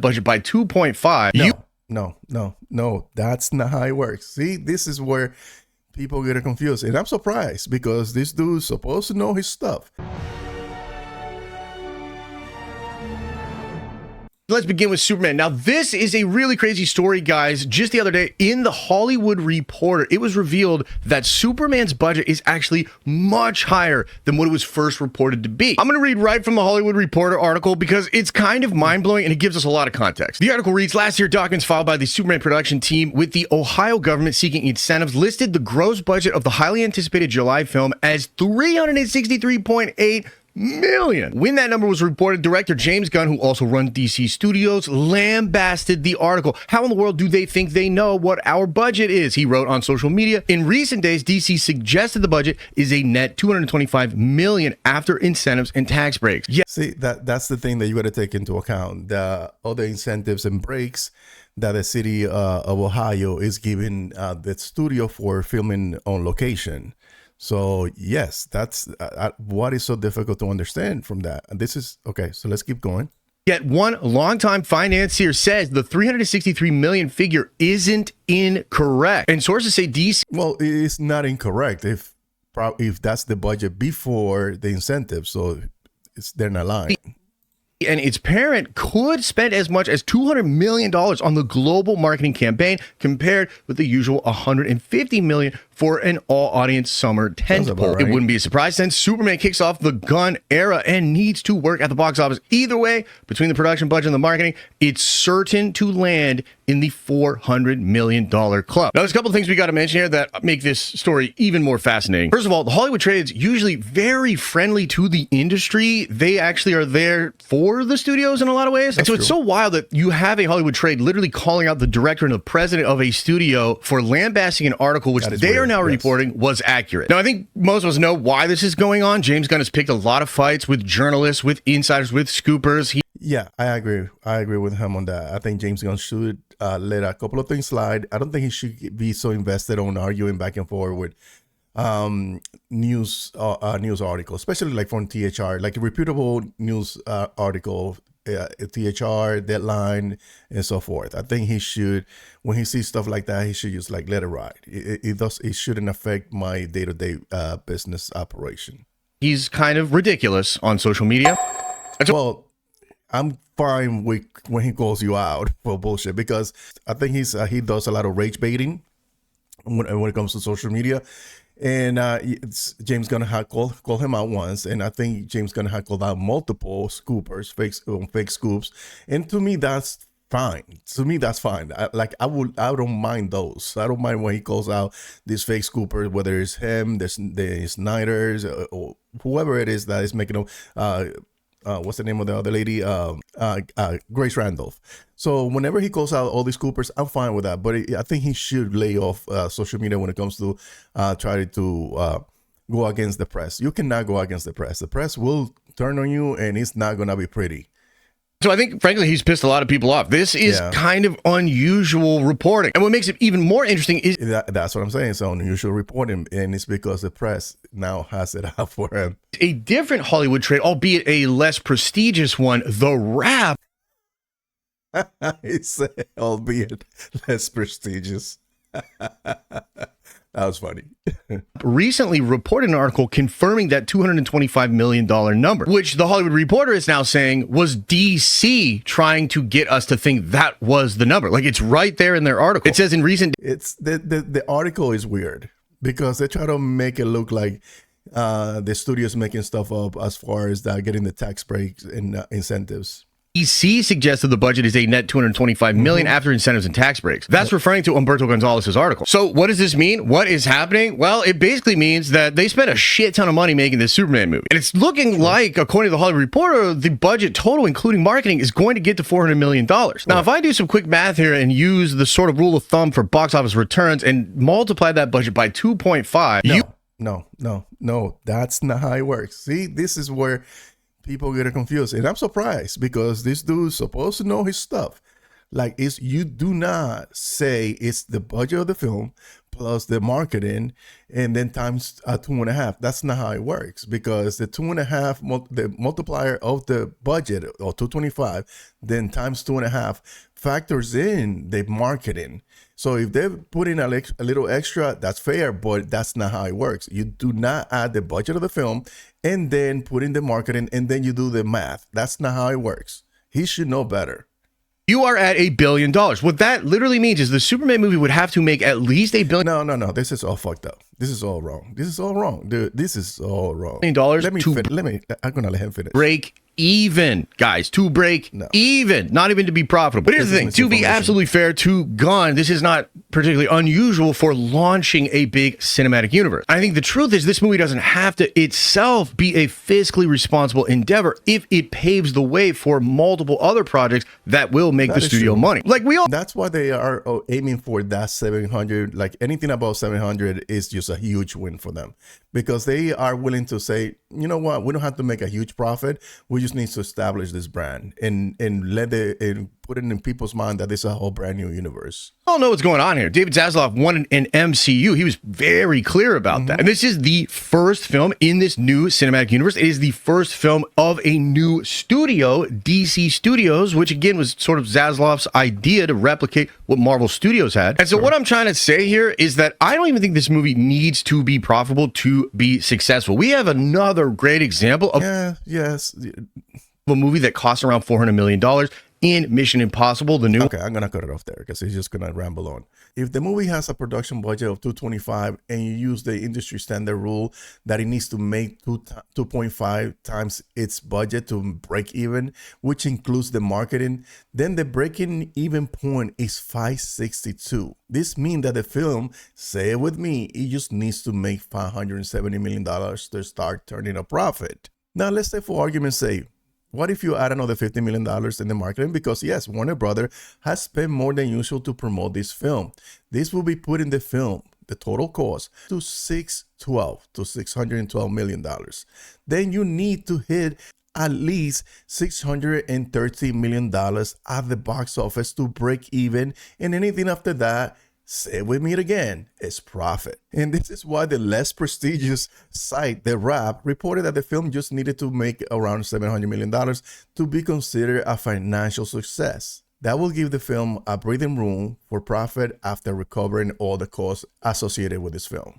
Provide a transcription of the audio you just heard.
budget by 2.5. No, that's not how it works. See, this is where people get confused, and I'm surprised because this dude's supposed to know his stuff. Let's begin with Superman. Now, this is a really crazy story, guys. Just the other day in the Hollywood Reporter, it was revealed that Superman's budget is actually much higher than what it was first reported to be. I'm going to read right from the Hollywood Reporter article because it's kind of mind-blowing and it gives us a lot of context. The article reads, last year, documents filed by the Superman production team with the Ohio government seeking incentives listed the gross budget of the highly anticipated July film as $363.8 million. When that number was reported, director James Gunn, who also runs DC Studios, lambasted the article. How in the world do they think they know what our budget is? He wrote on social media. In recent days, DC suggested the budget is a net $225 million after incentives and tax breaks. Yeah. See, that's the thing that you got to take into account. The other incentives and breaks that the city of Ohio is giving the studio for filming on location. So yes, that's what is so difficult to understand from that. And this is okay. So let's keep going. Yet one longtime financier says the $363 million figure isn't incorrect, and sources say DC. Well, it's not incorrect if that's the budget before the incentive. So they're not lying. And its parent could spend as much as $200 million on the global marketing campaign compared with the usual $150 million for an all-audience summer tentpole. Right. It wouldn't be a surprise since Superman kicks off the Gunn era and needs to work at the box office. Either way, between the production budget and the marketing, it's certain to land in the $400 million club. Now, there's a couple of things we got to mention here that make this story even more fascinating. First of all, the Hollywood trade's usually very friendly to the industry. They actually are there for the studios in a lot of ways. And so it's so wild that you have a Hollywood trade literally calling out the director and the president of a studio for lambasting an article which they are now reporting was accurate. Now, I think most of us know why this is going on. James Gunn has picked a lot of fights with journalists, with insiders, with scoopers. Yeah, I agree. I agree with him on that. I think James Gunn should let a couple of things slide. I don't think he should be so invested on arguing back and forth with news articles, especially like from THR, like a reputable news article, THR, Deadline, and so forth. I think he should, when he sees stuff like that, he should just like let it ride. It shouldn't affect my day-to-day business operation. He's kind of ridiculous on social media. Well, I'm fine with when he calls you out for bullshit because I think he does a lot of rage baiting when it comes to social media. And James Gunn had called him out once, and I think James Gunn had called out multiple scoopers, fake scoops. And to me, that's fine. To me, that's fine. I don't mind those. I don't mind when he calls out these fake scoopers, whether it's him, the Snyders, or whoever it is that is making them. What's the name of the other lady? Grace Randolph. So whenever he calls out all these scoopers, I'm fine with that. But I think he should lay off social media when it comes to trying to go against the press. You cannot go against the press. The press will turn on you, and it's not going to be pretty. So I think, frankly, he's pissed a lot of people off. This is kind of unusual reporting. And what makes it even more interesting is... That's what I'm saying. It's unusual reporting, and it's because the press now has it out for him. A different Hollywood trade, albeit a less prestigious one, The Wrap. He said, albeit less prestigious. That was funny. Recently reported an article confirming that $225 million number, which the Hollywood Reporter is now saying was DC trying to get us to think that was the number. Like, it's right there in their article. It says in recent... It's the article is weird because they try to make it look like the studio's making stuff up as far as getting the tax breaks and incentives. DC suggested the budget is a net $225 million after incentives and tax breaks. That's referring to Humberto Gonzalez's article. So what does this mean? What is happening? Well, it basically means that they spent a shit ton of money making this Superman movie. And it's looking like, according to the Hollywood Reporter, the budget total, including marketing, is going to get to $400 million. Now, if I do some quick math here and use the sort of rule of thumb for box office returns and multiply that budget by 2.5... No, that's not how it works. See, this is where people get confused, and I'm surprised because this dude's supposed to know his stuff. Like, you do not say it's the budget of the film plus the marketing, and then times 2.5. That's not how it works, because the 2.5, the multiplier of the budget, or 225, then times 2.5 factors in the marketing. So if they put in a little extra, that's fair, but that's not how it works. You do not add the budget of the film and then put in the marketing and then you do the math. That's not how it works. He should know better. You are at $1 billion. What that literally means is the Superman movie would have to make at least $1 billion. No. This is all fucked up. This is all wrong. This is all wrong, dude. This is all wrong. Dollars. I'm gonna let him finish. Break even, guys, to break even, not even to be profitable. But here's the thing, to be absolutely fair to Gunn, this is not particularly unusual for launching a big cinematic universe. I think the truth is this movie doesn't have to itself be a fiscally responsible endeavor if it paves the way for multiple other projects that will make the studio money. Like That's why they are aiming for that 700. Like anything above 700 is just a huge win for them, because they are willing to say, you know what, we don't have to make a huge profit. We just need to establish this brand and put it in people's mind that this is a whole brand new universe. I don't know what's going on here. David Zaslav won an MCU. He was very clear about that. And this is the first film in this new cinematic universe. It is the first film of a new studio, DC Studios, which again was sort of Zaslav's idea to replicate what Marvel Studios had. And so what I'm trying to say here is that I don't even think this movie needs to be profitable to be successful. We have another great example of a movie that costs around $400 million in Mission Impossible, the new. Okay, I'm gonna cut it off there because he's just gonna ramble on. If the movie has a production budget of 225 and you use the industry standard rule that it needs to make 2.5 times its budget to break even, which includes the marketing, then the breaking even point is 562. This means that the film, say it with me, it just needs to make $570 million to start turning a profit. Now let's say, for argument's sake, what if you add another $50 million in the marketing? Because yes, Warner Brothers has spent more than usual to promote this film. This will be put in the film, the total cost, to $612 million. Then you need to hit at least $630 million at the box office to break even, and anything after that, say it with me again, it's profit. And this is why the less prestigious site, The Wrap, reported that the film just needed to make around $700 million to be considered a financial success. That will give the film a breathing room for profit after recovering all the costs associated with this film.